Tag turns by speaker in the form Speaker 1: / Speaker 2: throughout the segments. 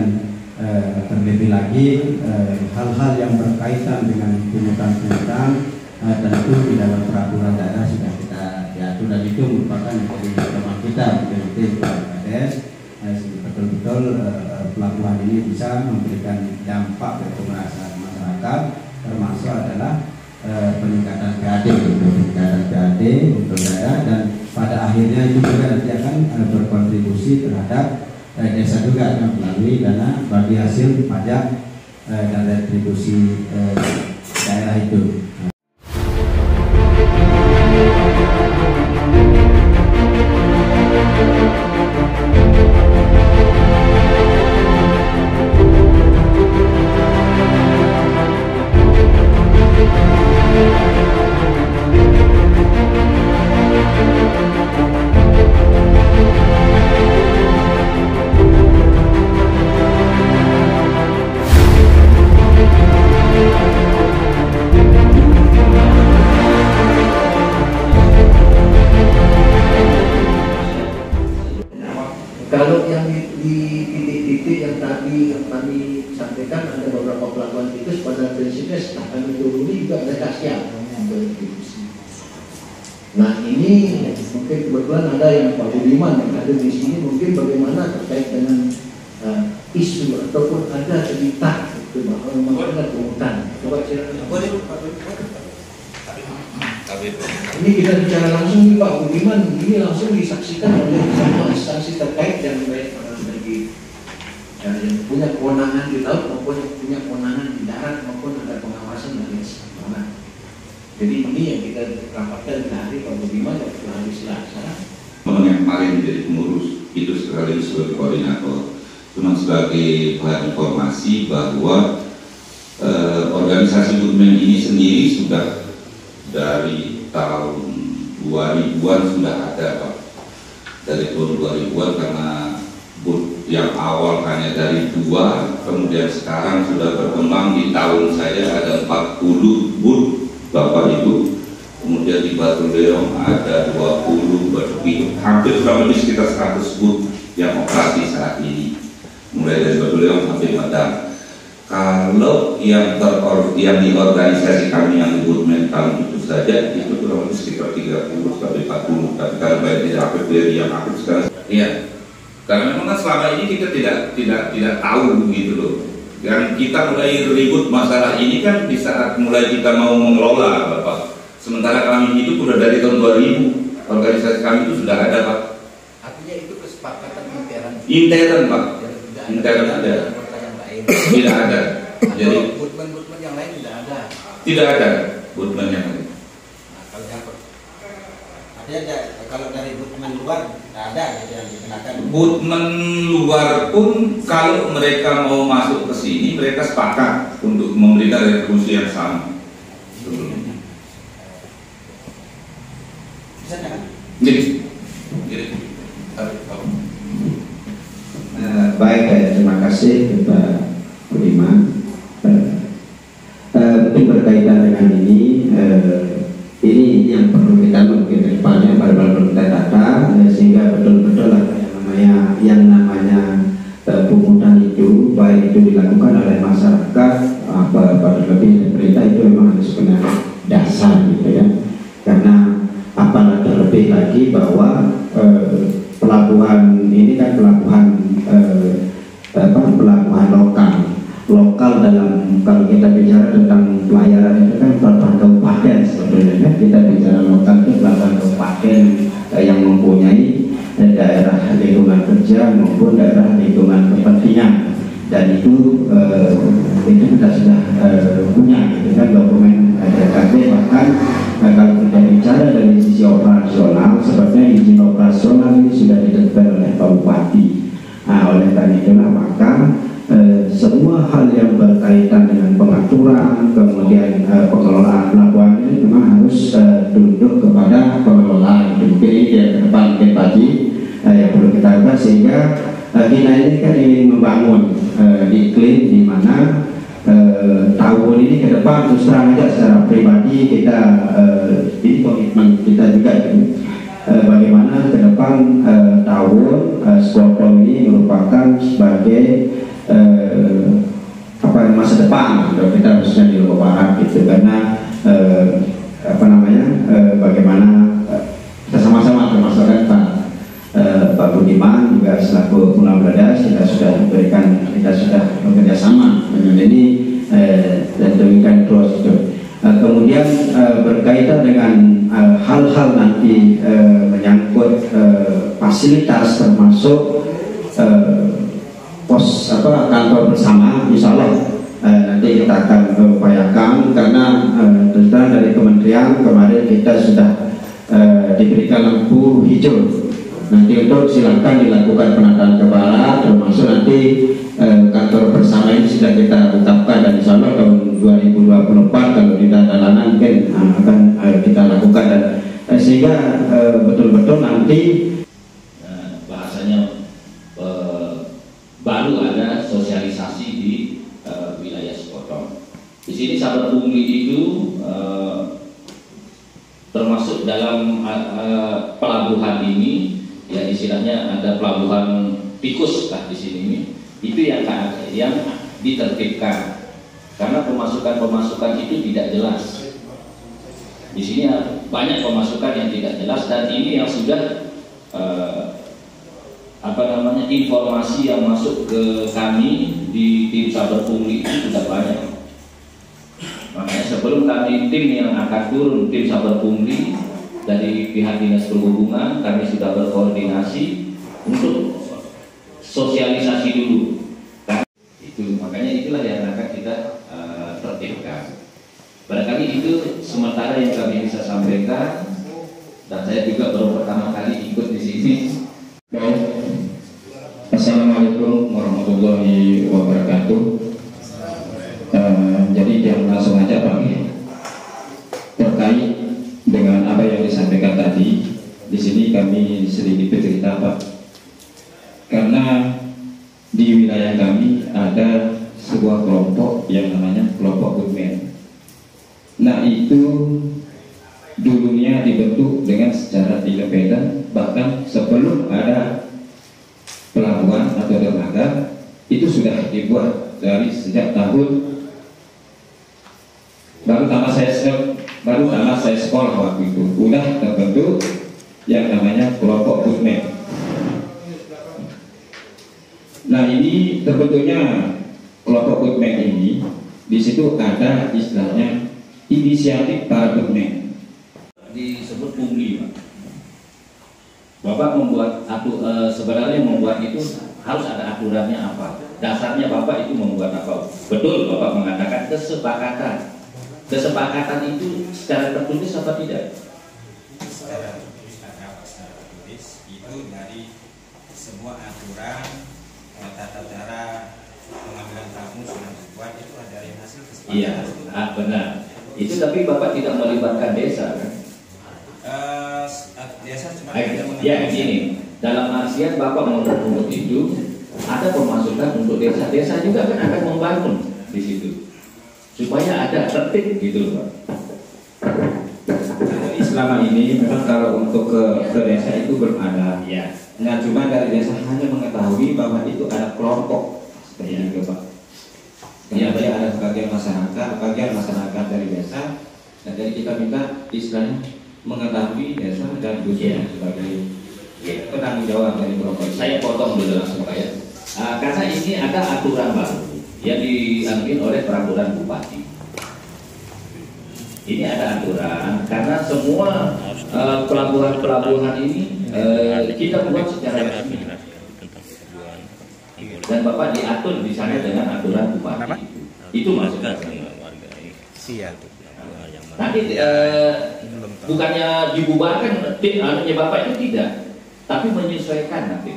Speaker 1: dan terlebih lagi hal-hal yang berkaitan dengan pungutan-pungutan tentu di dalam peraturan daerah sudah kita diatur, dan itu merupakan menjadi pedoman kita betul-betul Pak Kades, betul-betul pelabuhan ini bisa memberikan dampak bagi masyarakat, termasuk adalah peningkatan PAD untuk daerah, dan pada akhirnya itu juga nanti akan berkontribusi terhadap desa juga akan melalui dana bagi hasil pajak dan retribusi daerah itu.
Speaker 2: Kalau yang di titik-titik yang tadi kami sampaikan, ada beberapa pelabuhan tikus pada prinsipnya setelah kami turuni juga ada kasihan. Nah ini mungkin kebetulan ada yang Pak Budiman yang ada di sini, mungkin bagaimana terkait dengan isu ataupun ada cerita itu bahwa memang ada pungutan. Coba silakan. Ini kita bicara langsung nih Pak Budiman, ini langsung disaksikan oleh semua instansi terkait yang baik bagi yang punya kewenangan di laut maupun yang punya kewenangan di darat maupun ada pengawasan dari sana. Jadi ini yang kita rapatkan hari Pak Budiman yang hari Selasa.
Speaker 3: Yang paling menjadi pengurus itu sekaligus sebagai koordinator. Cuma sebagai bahan informasi bahwa organisasi Woodman ini sendiri sudah dari tahun 2000-an sudah ada Pak. Dari tahun 2000-an, karena booth yang awal hanya dari 2, kemudian sekarang sudah berkembang. Di tahun saya ada 40 booth Bapak Ibu, kemudian di Batu Leong ada 20, hampir kurang lebih sekitar 100 booth yang operasi saat ini, mulai dari Batu Leong sampai Medan. Kalau yang di organisasi kami yang Woodman tahun itu saja itu kurang lebih sekitar 30 sampai 40. Tapi kalau banyak tidak aktif dari yang aktif sekarang, iya. Karena memang kan selama ini kita tidak tahu gitu loh. Dan kita mulai ribut masalah ini kan di saat mulai kita mau mengelola Bapak. Sementara kami itu sudah dari tahun 2000, organisasi kami itu sudah ada Pak.
Speaker 2: Artinya itu kesepakatan intern.
Speaker 3: Intern Pak. Intern ada. Tidak ada. Jadi
Speaker 2: Woodman yang lain tidak ada.
Speaker 3: Tidak ada Woodman yang lain.
Speaker 2: Artinya kalau dari Woodman luar tidak ada gitu yang dikenakan.
Speaker 3: Woodman luar pun kalau mereka mau masuk ke sini, mereka sepakat untuk memberikan retribusi yang sama.
Speaker 2: Bisa kan?
Speaker 3: Jadi.
Speaker 1: Baik, terima kasih Pak Budiman. Mungkin berkaitan dengan ini yang perlu kita mungkin depannya baru kita tata sehingga betul-betul yang namanya pungutan itu baik itu dilakukan oleh masyarakat pada lebih pemerintah itu memang harus benar dasar gitu ya, karena apalagi terlebih lagi bahwa pelabuhan ini kan pelabuhan lokal dalam, kalau kita bicara tentang pelayaran itu kan pelabuhan kabupaten sebetulnya. Kita bicara lokal itu pelabuhan kabupaten yang mempunyai daerah lingkungan kerja maupun daerah lingkungan kepentingan, dan itu kita sudah punya gitu kan dokumen DKP. Bahkan kalau kita bicara dari sisi operasional, sebenarnya izin operasional ini sudah ditentukan oleh Pak Bupati. Oleh karena itulah maka semua hal yang berkaitan dengan pengaturan kemudian pengelolaan pelabuhan ini memang harus tunduk kepada pengelola. Mungkin ini ke depan mungkin pagi yang perlu kita ubah, sehingga kita ini kan ingin membangun iklim di mana tahun ini ke depan terus terang aja secara pribadi kita ini komitmen kita juga bagaimana ke depan tahun Skopol ini merupakan sebagai gitu, karena bagaimana kita sama-sama termasuk Pak Budiman juga selaku Pulau Bledas kita sudah bekerja sama dengan ini dan demikian terus itu. Kemudian berkaitan dengan hal-hal nanti menyangkut fasilitas termasuk kantor bersama, insya Allah nanti kita akan upayakan, karena dari kementerian kemarin kita sudah diberikan lampu hijau nanti untuk silakan dilakukan penataan kepala, termasuk nanti kantor bersama ini sudah kita tetapkan, dan insya Allah tahun 2024 kalau tidak ada halangan mungkin akan kita lakukan, dan sehingga betul-betul nanti
Speaker 4: bahasanya baru ada sosialisasi di wilayah Sekotong. Di sini sahabat pungli itu termasuk dalam pelabuhan ini, ya istilahnya ada pelabuhan tikus lah di sini ini. Itu yang ditertibkan karena pemasukan itu tidak jelas. Di sini banyak pemasukan yang tidak jelas, dan ini yang sudah informasi yang masuk ke kami di tim sahabat pungli itu sudah banyak. Makanya sebelum kami tim yang akan turun, tim sahabat pungli dari pihak Dinas Perhubungan, kami sudah berkoordinasi untuk sosialisasi dulu. Makanya itulah yang akan kita tertibkan. Barangkali itu sementara yang kami bisa sampaikan, dan saya juga baru pertama kali ikut di sini.
Speaker 5: Assalamualaikum warahmatullahi wabarakatuh. Jadi yang langsung aja Pak, terkait dengan apa yang disampaikan tadi, di sini kami sedikit bercerita Pak, karena di wilayah kami ada sebuah kelompok yang namanya kelompok Goodman. Nah itu dulunya dibentuk dengan secara independen, bahkan sebelum ada pelabuhan atau dermaga itu sudah dibuat dari sejak tahun baru tamat saya sekolah waktu itu udah terbentuk yang namanya kelompok Goodman. Nah ini terbentuknya kelompok Goodman ini, di situ ada istilahnya inisiatif para Goodman.
Speaker 4: Disebut pungli, Pak. Bapak membuat sebenarnya membuat itu harus ada aturannya apa. Dasarnya Bapak itu membuat apa? Betul Bapak mengatakan kesepakatan. Kesepakatan itu secara tertulis apa tidak?
Speaker 6: Secara tertulis itu dari sebuah aturan tata cara pengambilan tamu sudah dibuat, itu ada dari hasil kesepakatan.
Speaker 4: Iya, benar. Itu tapi Bapak tidak melibatkan desa kan?
Speaker 6: Desa cuma
Speaker 4: ya gini, dalam artian Bapak mau itu ada pemasukan untuk desa. Desa juga kan akan membangun di situ supaya ada tertib gitu Pak.
Speaker 5: Jadi selama ini memang kalau untuk ke desa itu belum ada.
Speaker 4: Ya.
Speaker 5: Nah cuma dari desa hanya mengetahui bahwa itu ada kelompok seperti itu Pak. Kemudian ada bagian masyarakat dari desa, dan jadi kita minta istilahnya mengetahui desa dan dusun sebagai penanggung jawab dari kelompok.
Speaker 4: Saya potong dulu langsung Pak ya. Karena ini ada aturan baru yang diambil oleh peraturan bupati. Ini ada aturan karena semua pelabuhan ini kita buat secara resmi. Dan Bapak diatur di sana dengan aturan bupati. Itu maksudnya. Nanti bukannya dibubarkan anunya Bapak itu tidak, tapi menyesuaikan nanti.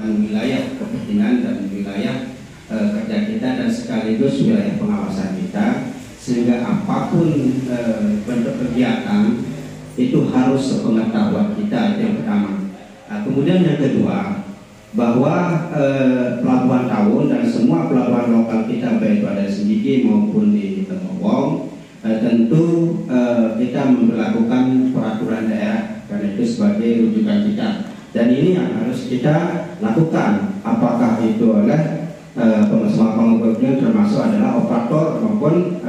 Speaker 1: Wilayah kepentingan dan wilayah kerja kita dan sekaligus wilayah pengawasan kita, sehingga apapun bentuk kegiatan itu harus sepengetahuan kita, itu yang pertama. Nah, kemudian yang kedua, bahwa pelabuhan Tawun dan semua pelabuhan lokal kita baik itu ada Sendiki maupun di Temowong tentu kita memperlakukan peraturan daerah, karena itu sebagai rujukan kita. Dan ini yang harus kita lakukan, apakah itu oleh semua pengumpulnya termasuk adalah operator maupun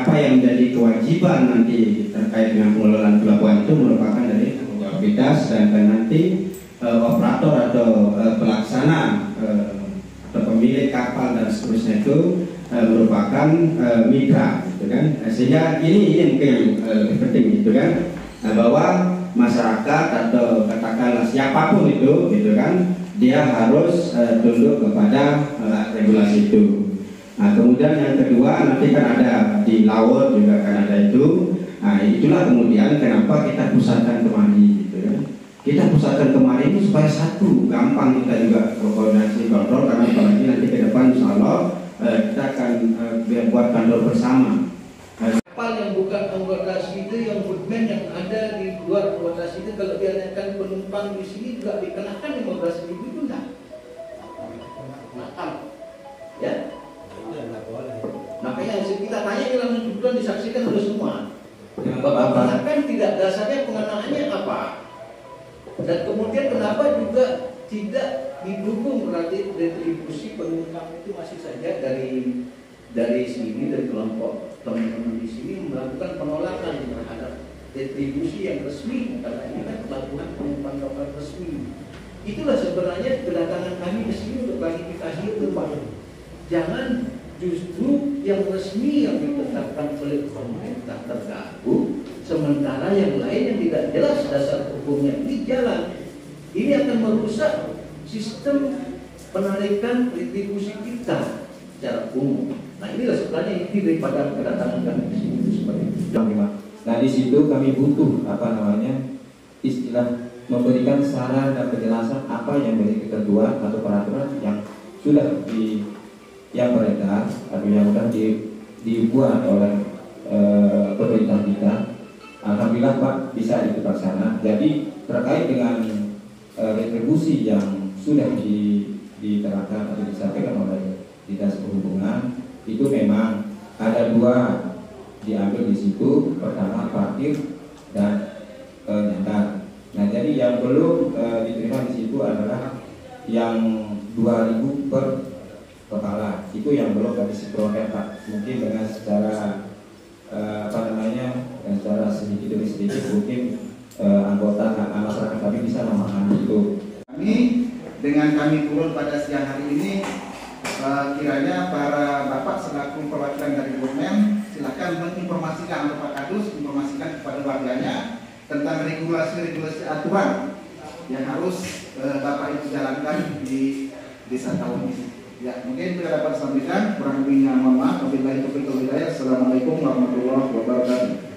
Speaker 1: apa yang menjadi kewajiban nanti terkait dengan pengelolaan pelabuhan itu merupakan dari tanggung jawab kita, sedangkan nanti operator atau pelaksana atau pemilik kapal dan seterusnya itu merupakan mitra, gitu kan. Sehingga ini mungkin yang lebih penting, gitu kan, bahwa masyarakat atau katakanlah siapapun itu, gitu kan, dia harus tunduk kepada regulasi itu. Nah, kemudian yang kedua nanti kan ada di laut juga kan ada itu. Nah, itulah kemudian kenapa kita pusatkan kemari, gitu kan. Kita pusatkan kemari itu supaya satu, gampang kita juga berkoordinasi kontrol, karena apalagi nanti ke depan insya Allah kita akan buat kantor bersama.
Speaker 2: Kapal yang bukan anggota itu, yang bootman yang ada di luar anggota itu, kalau diadakan penumpang di sini juga dikenakan 15.000 itu enggak? Nakal, ya? Makanya kita tanya langsung kebetulan disaksikan oleh semua. Bapak kan tidak dasarnya pengenaannya apa? Dan kemudian kenapa juga tidak didukung berarti retribusi penumpang itu masih saja dari sini, dari kelompok teman-teman di sini melakukan penolakan terhadap retribusi yang resmi, karena ini kan pelabuhan penumpang lokal resmi. Itulah sebenarnya kedatangan kami ke sini untuk klarifikasi itu, Pak. Jangan justru yang resmi yang ditetapkan oleh pemerintah terganggu, sementara yang lain yang tidak jelas dasar hukumnya ini jalan. Ini akan merusak sistem penarikan retribusi kita secara umum. Nah, inilah sebenarnya inti daripada kedatangan kami di sini itu seperti itu.
Speaker 5: Nah, di situ kami butuh istilah memberikan saran dan penjelasan apa yang menjadi ketentuan atau peraturan yang sudah yang beredar atau yang sudah dibuat oleh pemerintah kita. Alhamdulillah Pak bisa terlaksana. Jadi terkait dengan retribusi yang sudah diterapkan atau disampaikan oleh Dinas Perhubungan, itu memang ada dua diambil di situ. Pertama parkir dan nyantar. Nah, jadi yang belum diterima di situ adalah yang 2.000 per kepala. Itu yang belum kami sinkronkan, Pak. Mungkin dengan secara dengan secara sedikit demi sedikit mungkin anggota masyarakat kami bisa memahami itu.
Speaker 7: Kami dengan kami turun pada siang hari ini, kiranya para bapak selaku perwakilan dari Bootman silakan menginformasikan atau Pak Kadus informasikan kepada warganya tentang regulasi aturan yang harus bapak itu jalankan di desa tahun ini. Ya, mungkin kita dapat sampaikan, kurang lebihnya mohon maaf. Wabillahi taufiq wal hidayah. Assalamualaikum warahmatullahi wabarakatuh.